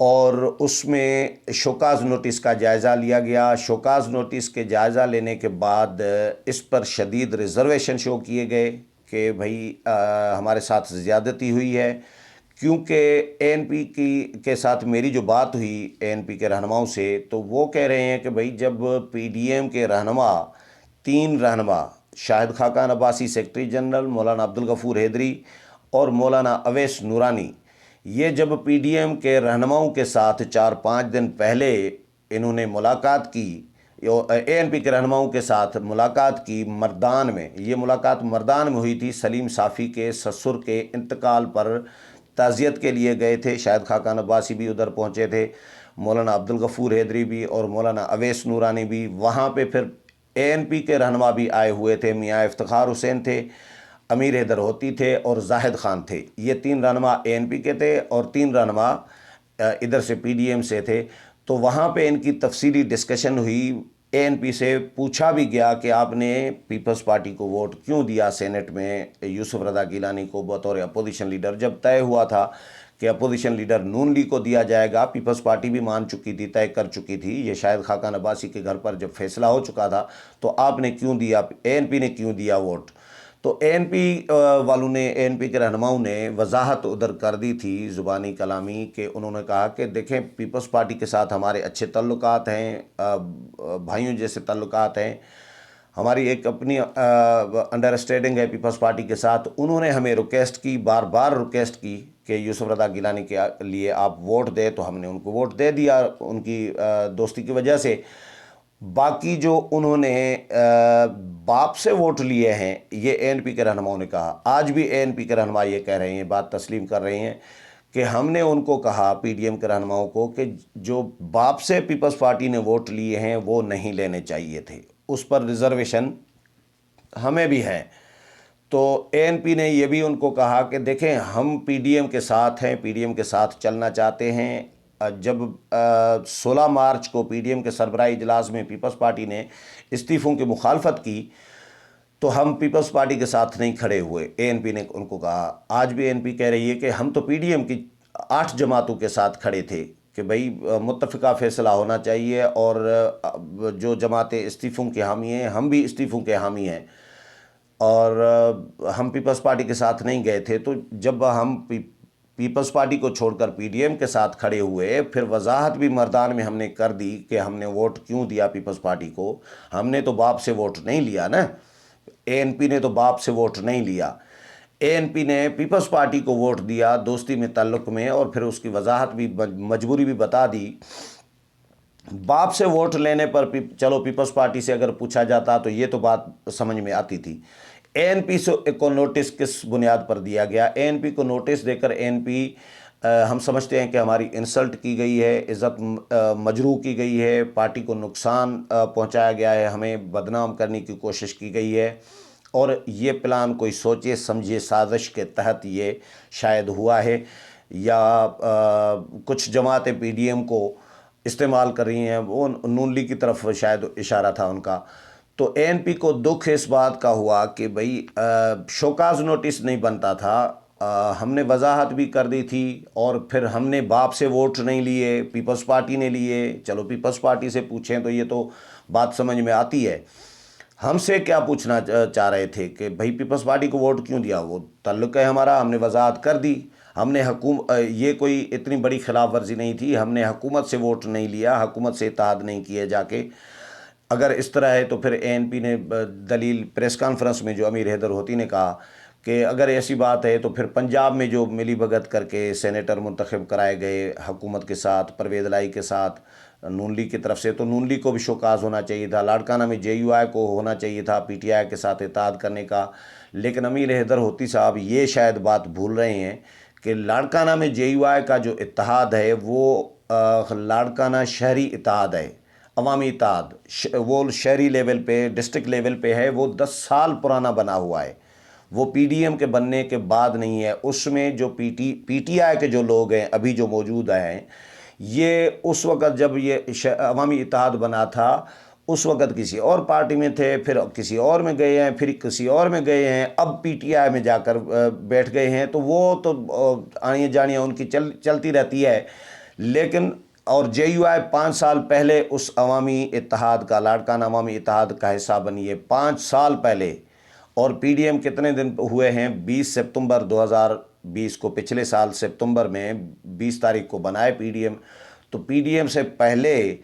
اور اس میں show cause notice کا جائزہ لیا گیا۔ شوکاز نوٹس کے جائزہ لینے کے بعد اس پر شدید ریزرویشن شو کیے گئے کہ بھائی ہمارے ساتھ زیادتی ہوئی ہے، کیونکہ اے این پی کے ساتھ میری جو بات ہوئی اے این پی کے رہنماؤں سے، تو وہ کہہ رہے ہیں کہ بھائی جب پی ڈی ایم کے رہنما، 3 رہنما، شاہد خاقان عباسی سیکرٹری جنرل، مولانا عبدالغفور حیدری اور مولانا اویس نورانی، یہ جب پی ڈی ایم کے رہنماؤں کے ساتھ 4-5 دن پہلے انہوں نے ملاقات کی، اے این پی کے رہنماؤں کے ساتھ ملاقات کی مردان میں، یہ ملاقات مردان میں ہوئی تھی، سلیم صافی کے سسر کے انتقال پر تعزیت کے لیے گئے تھے، شاہد خاقان عباسی بھی ادھر پہنچے تھے، مولانا عبدالغفور حیدری بھی اور مولانا اویس نورانی بھی، وہاں پہ پھر اے این پی کے رہنما بھی آئے ہوئے تھے، میاں افتخار حسین تھے، امیر حیدر ہوتی تھے اور زاہد خان تھے، یہ 3 رہنما اے این پی کے تھے اور 3 رہنما ادھر سے پی ڈی ایم سے تھے۔ تو وہاں پہ ان کی تفصیلی ڈسکشن ہوئی، اے این پی سے پوچھا بھی گیا کہ آپ نے پیپلز پارٹی کو ووٹ کیوں دیا سینٹ میں یوسف رضا گیلانی کو بطور اپوزیشن لیڈر، جب طے ہوا تھا کہ اپوزیشن لیڈر نون لیگ کو دیا جائے گا، پیپلز پارٹی بھی مان چکی تھی، طے کر چکی تھی، یہ شاہد خاقان عباسی کے گھر پر جب فیصلہ ہو چکا تھا، تو آپ نے کیوں دیا، اے این پی نے کیوں دیا ووٹ؟ تو اے این پی والوں نے، اے این پی کے رہنماؤں نے وضاحت ادھر کر دی تھی زبانی کلامی، کہ انہوں نے کہا کہ دیکھیں پیپلز پارٹی کے ساتھ ہمارے اچھے تعلقات ہیں، بھائیوں جیسے تعلقات ہیں، ہماری ایک اپنی انڈرسٹینڈنگ ہے پیپلز پارٹی کے ساتھ۔ انہوں نے ہمیں ریکویسٹ کی، بار بار ریکویسٹ کی کہ یوسف رضا گیلانی کے لیے آپ ووٹ دیں، تو ہم نے ان کو ووٹ دے دیا ان کی دوستی کی وجہ سے۔ باقی جو انہوں نے باپ سے ووٹ لیے ہیں، یہ اے این پی کے رہنماؤں نے کہا، آج بھی اے این پی کے رہنما یہ کہہ رہے ہیں، بات تسلیم کر رہے ہیں کہ ہم نے ان کو کہا، پی ڈی ایم کے رہنماؤں کو، کہ جو باپ سے پیپلز پارٹی نے ووٹ لیے ہیں وہ نہیں لینے چاہیے تھے، اس پر ریزرویشن ہمیں بھی ہے۔ تو اے این پی نے یہ بھی ان کو کہا کہ دیکھیں ہم پی ڈی ایم کے ساتھ ہیں، پی ڈی ایم کے ساتھ چلنا چاہتے ہیں۔ جب 16 مارچ کو پی ڈی ایم کے سربراہی اجلاس میں پیپلز پارٹی نے استعفوں کی مخالفت کی، تو ہم پیپلز پارٹی کے ساتھ نہیں کھڑے ہوئے، اے این پی نے ان کو کہا۔ آج بھی اے این پی کہہ رہی ہے کہ ہم تو پی ڈی ایم کی 8 جماعتوں کے ساتھ کھڑے تھے کہ بھئی متفقہ فیصلہ ہونا چاہیے، اور جو جماعتیں استعفوں کے حامی ہیں، ہم بھی استعفوں کے حامی ہیں، اور ہم پیپلز پارٹی کے ساتھ نہیں گئے تھے۔ تو جب ہم پیپلز پارٹی کو چھوڑ کر پی ڈی ایم کے ساتھ کھڑے ہوئے، پھر وضاحت بھی مردان میں ہم نے کر دی کہ ہم نے ووٹ کیوں دیا پیپلز پارٹی کو۔ ہم نے تو باپ سے ووٹ نہیں لیا نا، اے این پی نے تو باپ سے ووٹ نہیں لیا، اے این پی نے پیپلز پارٹی کو ووٹ دیا دوستی میں تعلق میں، اور پھر اس کی وضاحت بھی، مجبوری بھی بتا دی۔ باپ سے ووٹ لینے پر چلو پیپلز پارٹی سے اگر پوچھا جاتا تو یہ تو بات سمجھ میں آتی تھی۔ اے این پی کو نوٹس کس بنیاد پر دیا گیا؟ اے این پی کو نوٹس دے کر اے این پی، ہم سمجھتے ہیں کہ ہماری انسلٹ کی گئی ہے، عزت مجروح کی گئی ہے، پارٹی کو نقصان پہنچایا گیا ہے، ہمیں بدنام کرنے کی کوشش کی گئی ہے، اور یہ پلان کوئی سوچے سمجھے سازش کے تحت یہ شاید ہوا ہے، یا کچھ جماعتیں پی ڈی ایم کو استعمال کر رہی ہیں، وہ نون لیگ کی طرف شاید اشارہ تھا ان کا۔ تو اے این پی کو دکھ اس بات کا ہوا کہ بھئی شوکاز نوٹس نہیں بنتا تھا، ہم نے وضاحت بھی کر دی تھی، اور پھر ہم نے باپ سے ووٹ نہیں لیے، پیپلز پارٹی نے لیے۔ چلو پیپلز پارٹی سے پوچھیں تو یہ تو بات سمجھ میں آتی ہے، ہم سے کیا پوچھنا چاہ رہے تھے کہ بھئی پیپلز پارٹی کو ووٹ کیوں دیا؟ وہ تعلق ہے ہمارا، ہم نے وضاحت کر دی، ہم نے یہ کوئی اتنی بڑی خلاف ورزی نہیں تھی، ہم نے حکومت سے ووٹ نہیں لیا، حکومت سے اتحاد نہیں کیے جا کے۔ اگر اس طرح ہے تو پھر اے این پی نے دلیل پریس کانفرنس میں جو امیر حیدر ہوتی نے کہا کہ اگر ایسی بات ہے تو پھر پنجاب میں جو ملی بھگت کر کے سینیٹر منتخب کرائے گئے حکومت کے ساتھ، پرویز الہی کے ساتھ، نون لیگ کی طرف سے، تو نون لیگ کو بھی شوکاز ہونا چاہیے تھا، لاڑکانہ میں جے یو آئی کو ہونا چاہیے تھا پی ٹی آئی کے ساتھ اتحاد کرنے کا۔ لیکن امیر حیدر ہوتی صاحب یہ شاید بات بھول رہے ہیں کہ لاڑکانہ میں جے یو آئی کا جو اتحاد ہے وہ لاڑکانہ شہری اتحاد ہے، عوامی اتحاد، وہ شہری لیول پہ، ڈسٹرکٹ لیول پہ ہے، وہ 10 سال پرانا بنا ہوا ہے، وہ پی ڈی ایم کے بننے کے بعد نہیں ہے۔ اس میں جو پی ٹی آئی کے جو لوگ ہیں ابھی جو موجود ہیں، یہ اس وقت جب یہ عوامی اتحاد بنا تھا اس وقت کسی اور پارٹی میں تھے، پھر کسی اور میں گئے ہیں، پھر کسی اور میں گئے ہیں، اب پی ٹی آئی میں جا کر بیٹھ گئے ہیں، تو وہ تو آنیاں جانیاں ان کی چلتی رہتی ہے۔ لیکن اور جے یو آئی 5 سال پہلے اس عوامی اتحاد کا، لاڑکانہ عوامی اتحاد کا حصہ بنی ہے، 5 سال پہلے۔ اور پی ڈی ایم کتنے دن ہوئے ہیں؟ 20 ستمبر 2020 کو، پچھلے سال ستمبر میں 20 تاریخ کو بنائے پی ڈی ایم۔ تو پی ڈی ایم سے پہلے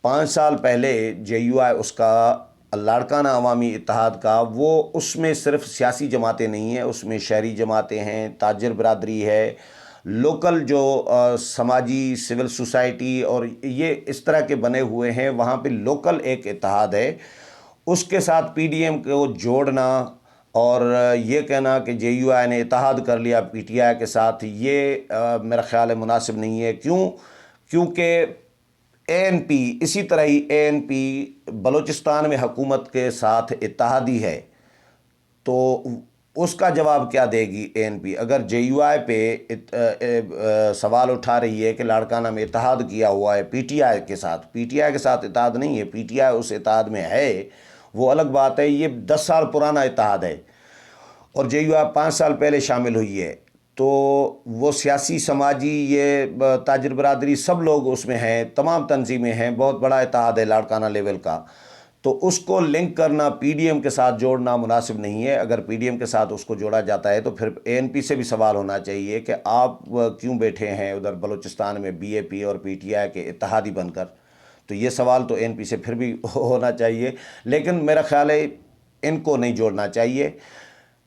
5 سال پہلے جے یو آئی اس کا لاڑکانہ عوامی اتحاد کا، وہ اس میں صرف سیاسی جماعتیں نہیں ہیں، اس میں شہری جماعتیں ہیں، تاجر برادری ہے، لوکل جو سماجی سول سوسائٹی اور یہ اس طرح کے بنے ہوئے ہیں، وہاں پہ لوکل ایک اتحاد ہے۔ اس کے ساتھ پی ڈی ایم کو جوڑنا اور یہ کہنا کہ جے یو آئی نے اتحاد کر لیا پی ٹی آئی کے ساتھ، یہ میرا خیال ہے مناسب نہیں ہے۔ کیونکہ اے این پی اسی طرح ہی اے این پی بلوچستان میں حکومت کے ساتھ اتحادی ہے، تو اس کا جواب کیا دے گی اے این پی؟ اگر جے یو آئی پہ سوال اٹھا رہی ہے کہ لاڑکانہ میں اتحاد کیا ہوا ہے پی ٹی آئی کے ساتھ، پی ٹی آئی کے ساتھ اتحاد نہیں ہے، پی ٹی آئی اس اتحاد میں ہے، وہ الگ بات ہے، یہ 10 سال پرانا اتحاد ہے اور جے یو آئی 5 سال پہلے شامل ہوئی ہے، تو وہ سیاسی سماجی یہ تاجر برادری سب لوگ اس میں ہیں، تمام تنظیمیں ہیں، بہت بڑا اتحاد ہے لاڑکانہ لیول کا۔ تو اس کو لنک کرنا، پی ڈی ایم کے ساتھ جوڑنا مناسب نہیں ہے۔ اگر پی ڈی ایم کے ساتھ اس کو جوڑا جاتا ہے تو پھر اے این پی سے بھی سوال ہونا چاہیے کہ آپ کیوں بیٹھے ہیں ادھر بلوچستان میں بی اے پی اور پی ٹی آئی کے اتحادی بن کر؟ تو یہ سوال تو اے این پی سے پھر بھی ہونا چاہیے، لیکن میرا خیال ہے ان کو نہیں جوڑنا چاہیے،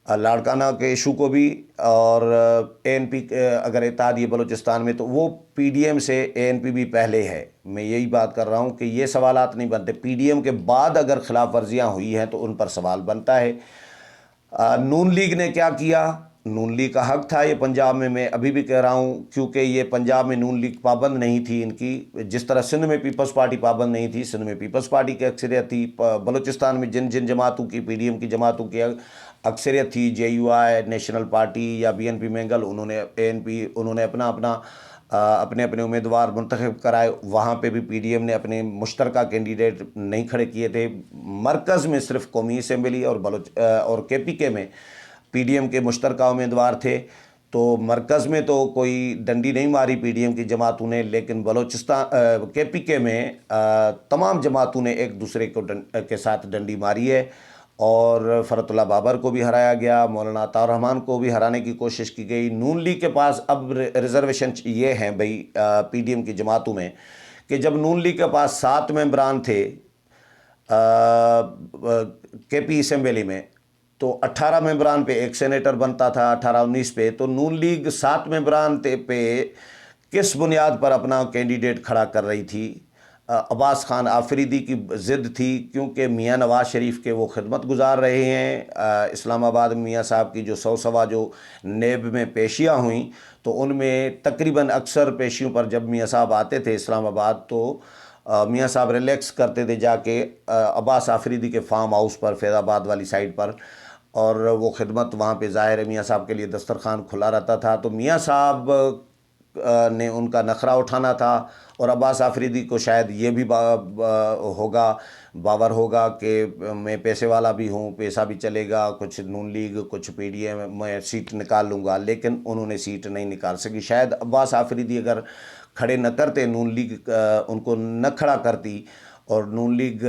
لاڑکانہ کے ایشو کو بھی۔ اور اے این پی اگر اتحادی بلوچستان میں تو وہ پی ڈی ایم سے اے این پی بھی پہلے ہے، میں یہی بات کر رہا ہوں کہ یہ سوالات نہیں بنتے۔ پی ڈی ایم کے بعد اگر خلاف ورزیاں ہوئی ہیں تو ان پر سوال بنتا ہے۔ نون لیگ نے کیا کیا؟ نون لیگ کا حق تھا یہ پنجاب میں ابھی بھی کہہ رہا ہوں، کیونکہ یہ پنجاب میں نون لیگ پابند نہیں تھی ان کی، جس طرح سندھ میں پیپلز پارٹی پابند نہیں تھی، سندھ میں پیپلز پارٹی کی اکثریت تھی۔ بلوچستان میں جن جماعتوں کی، پی ڈی ایم کی جماعتوں کی اکثریت تھی، جے یو آئی، نیشنل پارٹی یا بی این پی مینگل، انہوں نے اے این پی، انہوں نے اپنے امیدوار منتخب کرائے، وہاں پہ بھی پی ڈی ایم نے اپنے مشترکہ کینڈیڈیٹ نہیں کھڑے کیے تھے۔ مرکز میں صرف قومی اسمبلی اور کے پی کے میں پی ڈی ایم کے مشترکہ امیدوار تھے، تو مرکز میں تو کوئی ڈنڈی نہیں ماری پی ڈی ایم کی جماعتوں نے، لیکن بلوچستان کے پی کے میں تمام جماعتوں نے ایک دوسرے کے ساتھ ڈنڈی ماری ہے، اور فرت اللہ بابر کو بھی ہرایا گیا، مولانا عطاء الرحمن کو بھی ہرانے کی کوشش کی گئی۔ نون لیگ کے پاس اب ریزرویشن یہ ہیں بھئی پی ڈی ایم کی جماعتوں میں، کہ جب نون لیگ کے پاس 7 ممبران تھے کے پی اسمبلی میں، تو 18 ممبران پہ ایک سینیٹر بنتا تھا، 18-19 پہ، تو نون لیگ 7 ممبران پہ کس بنیاد پر اپنا کینڈیڈیٹ کھڑا کر رہی تھی؟ عباس خان آفریدی کی ضد تھی، کیونکہ میاں نواز شریف کے وہ خدمت گزار رہے ہیں۔ اسلام آباد میں میاں صاحب کی جو 100 سوا جو نیب میں پیشیاں ہوئیں، تو ان میں تقریباً اکثر پیشیوں پر جب میاں صاحب آتے تھے اسلام آباد، تو میاں صاحب ریلیکس کرتے تھے جا کے عباس آفریدی کے فارم ہاؤس پر، فیض آباد والی سائڈ پر، اور وہ خدمت وہاں پہ ظاہر ہے میاں صاحب کے لیے دسترخوان کھلا رہتا تھا۔ تو میاں صاحب نے ان کا نخرہ اٹھانا تھا، اور عباس آفریدی کو شاید یہ بھی باور ہوگا کہ میں پیسے والا بھی ہوں، پیسہ بھی چلے گا، کچھ نون لیگ کچھ پی ڈی ایم میں سیٹ نکال لوں گا، لیکن انہوں نے سیٹ نہیں نکال سکی۔ شاید عباس آفریدی اگر کھڑے نہ کرتے، نون لیگ ان کو نہ کھڑا کرتی اور نون لیگ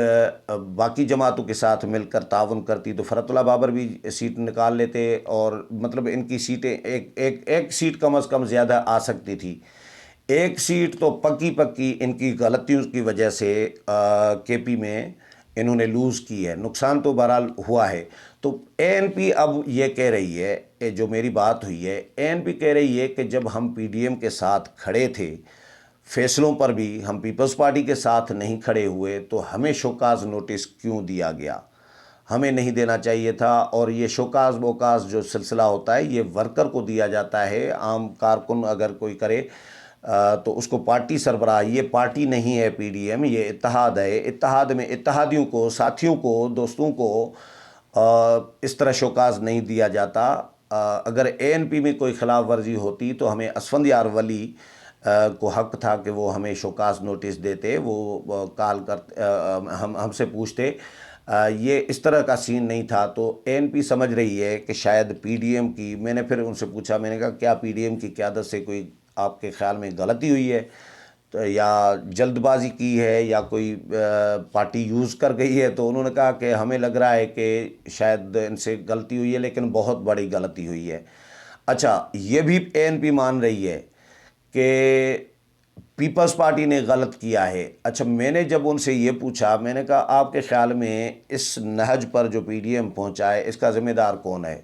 باقی جماعتوں کے ساتھ مل کر تعاون کرتی، تو فرت اللہ بابر بھی سیٹ نکال لیتے، اور مطلب ان کی سیٹیں ایک سیٹ کم از کم زیادہ آ سکتی تھی۔ ایک سیٹ تو پکی ان کی غلطیوں کی وجہ سے کے پی میں انہوں نے لوز کی ہے، نقصان تو بہرحال ہوا ہے۔ تو اے این پی اب یہ کہہ رہی ہے، جو میری بات ہوئی ہے، اے این پی کہہ رہی ہے کہ جب ہم پی ڈی ایم کے ساتھ کھڑے تھے، فیصلوں پر بھی ہم پیپلز پارٹی کے ساتھ نہیں کھڑے ہوئے، تو ہمیں شوکاز نوٹس کیوں دیا گیا؟ ہمیں نہیں دینا چاہیے تھا۔ اور یہ شوکاز بوکاز جو سلسلہ ہوتا ہے، یہ ورکر کو دیا جاتا ہے، عام کارکن اگر کوئی کرے تو اس کو پارٹی سربراہ، یہ پارٹی نہیں ہے پی ڈی ایم، یہ اتحاد ہے۔ اتحاد میں اتحادیوں کو، ساتھیوں کو، دوستوں کو اس طرح شوکاز نہیں دیا جاتا۔ اگر اے این پی میں کوئی خلاف ورزی ہوتی تو ہمیں اسفندیار ولی کو حق تھا کہ وہ ہمیں شوکاز نوٹس دیتے، وہ کال کرتے، ہم سے پوچھتے، یہ اس طرح کا سین نہیں تھا۔ تو اے این پی سمجھ رہی ہے کہ شاید پی ڈی ایم کی، میں نے پھر ان سے پوچھا، میں نے کہا کیا پی ڈی ایم کی قیادت سے کوئی آپ کے خیال میں غلطی ہوئی ہے؟ یا جلد بازی کی ہے یا کوئی پارٹی یوز کر گئی ہے، تو انہوں نے کہا کہ ہمیں لگ رہا ہے کہ شاید ان سے غلطی ہوئی ہے، لیکن بہت بڑی غلطی ہوئی ہے۔ اچھا، یہ بھی ANP مان رہی ہے کہ پیپلز پارٹی نے غلط کیا ہے۔ اچھا، میں نے جب ان سے یہ پوچھا، میں نے کہا آپ کے خیال میں اس نہج پر جو PDM پہنچا ہے، اس کا ذمہ دار کون ہے؟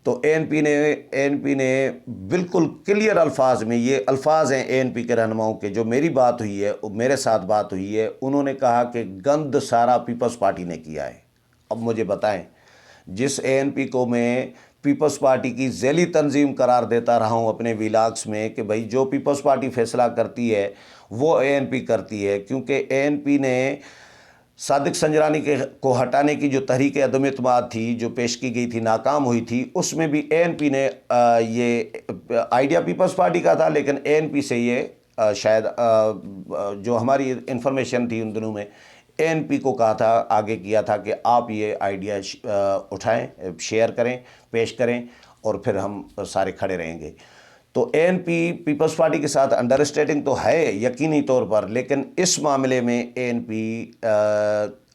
تو ANP نے بالکل کلیئر الفاظ میں، یہ الفاظ ہیں ANP کے رہنماؤں کے، جو میری بات ہوئی ہے، میرے ساتھ بات ہوئی ہے، انہوں نے کہا کہ گند سارا پیپلز پارٹی نے کیا ہے۔ اب مجھے بتائیں، جس ANP کو میں پیپلز پارٹی کی ذیلی تنظیم قرار دیتا رہا ہوں اپنے ویلاگس میں کہ بھائی جو پیپلز پارٹی فیصلہ کرتی ہے وہ ANP کرتی ہے، کیونکہ ANP نے صادق سنجرانی کو ہٹانے کی جو تحریک عدم اعتماد تھی جو پیش کی گئی تھی، ناکام ہوئی تھی، اس میں بھی ANP نے یہ آئیڈیا پیپلز پارٹی کا تھا، لیکن ANP سے یہ شاید جو ہماری انفارمیشن تھی ان دنوں میں ANP کو کہا تھا، آگے کیا تھا کہ آپ یہ آئیڈیا اٹھائیں، شیئر کریں، پیش کریں، اور پھر ہم سارے کھڑے رہیں گے۔ تو ANP پیپلز پارٹی کے ساتھ انڈرسٹینڈنگ تو ہے یقینی طور پر، لیکن اس معاملے میں ANP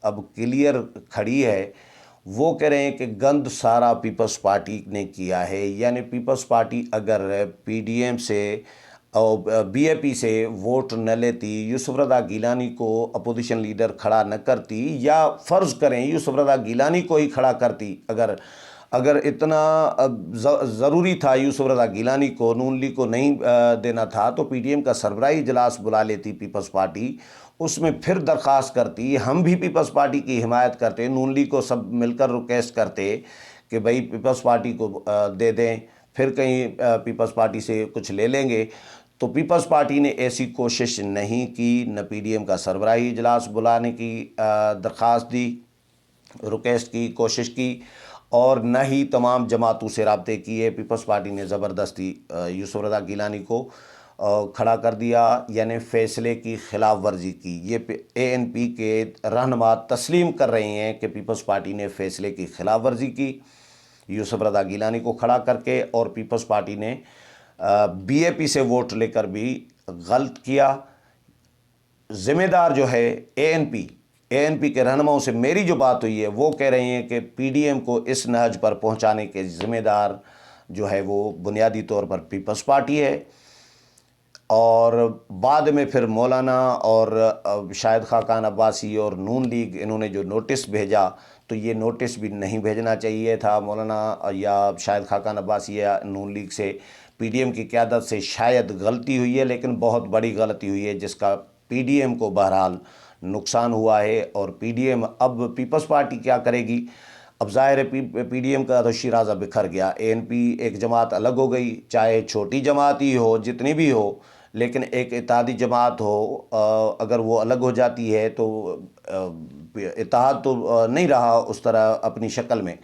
اب کلیئر کھڑی ہے۔ وہ کہہ رہے ہیں کہ گند سارا پیپلز پارٹی نے کیا ہے، یعنی پیپلز پارٹی اگر PDM سے اور BAP سے ووٹ نہ لیتی، یوسف رضا گیلانی کو اپوزیشن لیڈر کھڑا نہ کرتی، یا فرض کریں یوسف رضا گیلانی کو ہی کھڑا کرتی، اگر اتنا ضروری تھا یوسف رضا گیلانی کو، نون لیگ کو نہیں دینا تھا، تو PDM کا سربراہی اجلاس بلا لیتی پیپلز پارٹی، اس میں پھر درخواست کرتی، ہم بھی پیپلز پارٹی کی حمایت کرتے، نون لیگ کو سب مل کر ریکویسٹ کرتے کہ بھائی پیپلز پارٹی کو دے دیں، پھر کہیں پیپلز پارٹی سے کچھ لے لیں گے۔ تو پیپلز پارٹی نے ایسی کوشش نہیں کی، نہ PDM کا سربراہی اجلاس بلانے کی درخواست دی، ریکویسٹ کی، کوشش کی، اور نہ ہی تمام جماعتوں سے رابطے کیے۔ پیپلز پارٹی نے زبردستی یوسف رضا گیلانی کو کھڑا کر دیا، یعنی فیصلے کی خلاف ورزی کی۔ یہ ANP کے رہنما تسلیم کر رہے ہیں کہ پیپلز پارٹی نے فیصلے کی خلاف ورزی کی یوسف رضا گیلانی کو کھڑا کر کے، اور پیپلز پارٹی نے BAP سے ووٹ لے کر بھی غلط کیا۔ ذمہ دار جو ہے ANP کے رہنماؤں سے میری جو بات ہوئی ہے، وہ کہہ رہے ہیں کہ PDM کو اس نہج پر پہنچانے کے ذمہ دار جو ہے وہ بنیادی طور پر پیپلز پارٹی ہے، اور بعد میں پھر مولانا اور شاہد خاقان عباسی اور نون لیگ، انہوں نے جو نوٹس بھیجا، تو یہ نوٹس بھی نہیں بھیجنا چاہیے تھا مولانا یا شاہد خاقان عباسی یا نون لیگ سے۔ PDM کی قیادت سے شاید غلطی ہوئی ہے، لیکن بہت بڑی غلطی ہوئی ہے، جس کا PDM کو بہرحال نقصان ہوا ہے۔ اور PDM اب پیپلز پارٹی کیا کرے گی؟ اب ظاہر ہے PDM کا تو شیرازہ بکھر گیا، ANP ایک جماعت الگ ہو گئی، چاہے چھوٹی جماعت ہی ہو، جتنی بھی ہو، لیکن ایک اتحادی جماعت ہو، اگر وہ الگ ہو جاتی ہے تو اتحاد تو نہیں رہا اس طرح اپنی شکل میں۔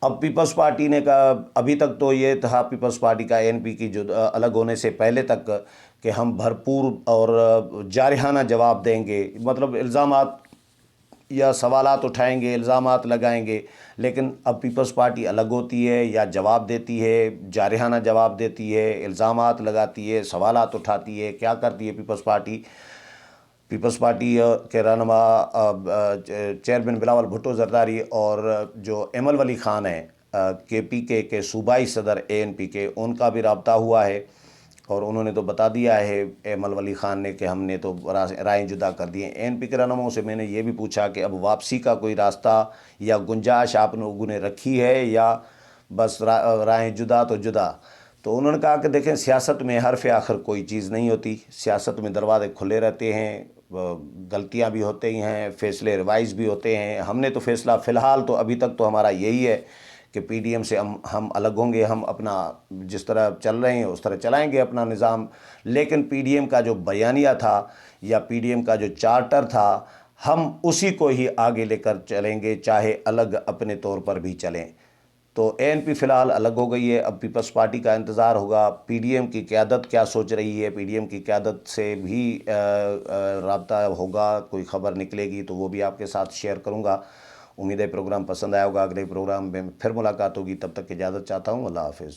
اب پیپلز پارٹی نے کہا، ابھی تک تو یہ تھا پیپلز پارٹی کا ANP کی جو الگ ہونے سے پہلے تک، کہ ہم بھرپور اور جارحانہ جواب دیں گے، مطلب الزامات یا سوالات اٹھائیں گے، الزامات لگائیں گے، لیکن اب پیپلز پارٹی الگ ہوتی ہے یا جواب دیتی ہے، جارحانہ جواب دیتی ہے، الزامات لگاتی ہے، سوالات اٹھاتی ہے، کیا کرتی ہے پیپلز پارٹی کے رہنما چیئرمین بلاول بھٹو زرداری اور جو ایمل ولی خان ہیں KPK کے صوبائی صدر ANP کے، ان کا بھی رابطہ ہوا ہے، اور انہوں نے تو بتا دیا ہے ایمل ولی خان نے کہ ہم نے تو رائیں جدا کر دی ہیں۔ ANP کے رہنماؤں سے میں نے یہ بھی پوچھا کہ اب واپسی کا کوئی راستہ یا گنجائش آپ لوگوں نے رکھی ہے، یا بس رائیں جدا تو جدا؟ تو انہوں نے کہا کہ دیکھیں، سیاست میں حرف آخر کوئی چیز نہیں ہوتی، سیاست میں دروازے کھلے رہتے ہیں، غلطیاں بھی ہوتی ہیں، فیصلے ریوائز بھی ہوتے ہیں۔ ہم نے تو فیصلہ فی الحال تو ابھی تک تو ہمارا یہی ہے کہ PDM سے ہم الگ ہوں گے، ہم اپنا جس طرح چل رہے ہیں اس طرح چلائیں گے اپنا نظام، لیکن PDM کا جو بیانیہ تھا یا PDM کا جو چارٹر تھا، ہم اسی کو ہی آگے لے کر چلیں گے، چاہے الگ اپنے طور پر بھی چلیں۔ تو ANP فی الحال الگ ہو گئی ہے، اب پیپلز پارٹی کا انتظار ہوگا، PDM کی قیادت کیا سوچ رہی ہے، PDM کی قیادت سے بھی رابطہ ہوگا، کوئی خبر نکلے گی تو وہ بھی آپ کے ساتھ شیئر کروں گا۔ امید ہے پروگرام پسند آیا ہوگا، اگلے پروگرام میں پھر ملاقات ہوگی، تب تک اجازت چاہتا ہوں، اللہ حافظ۔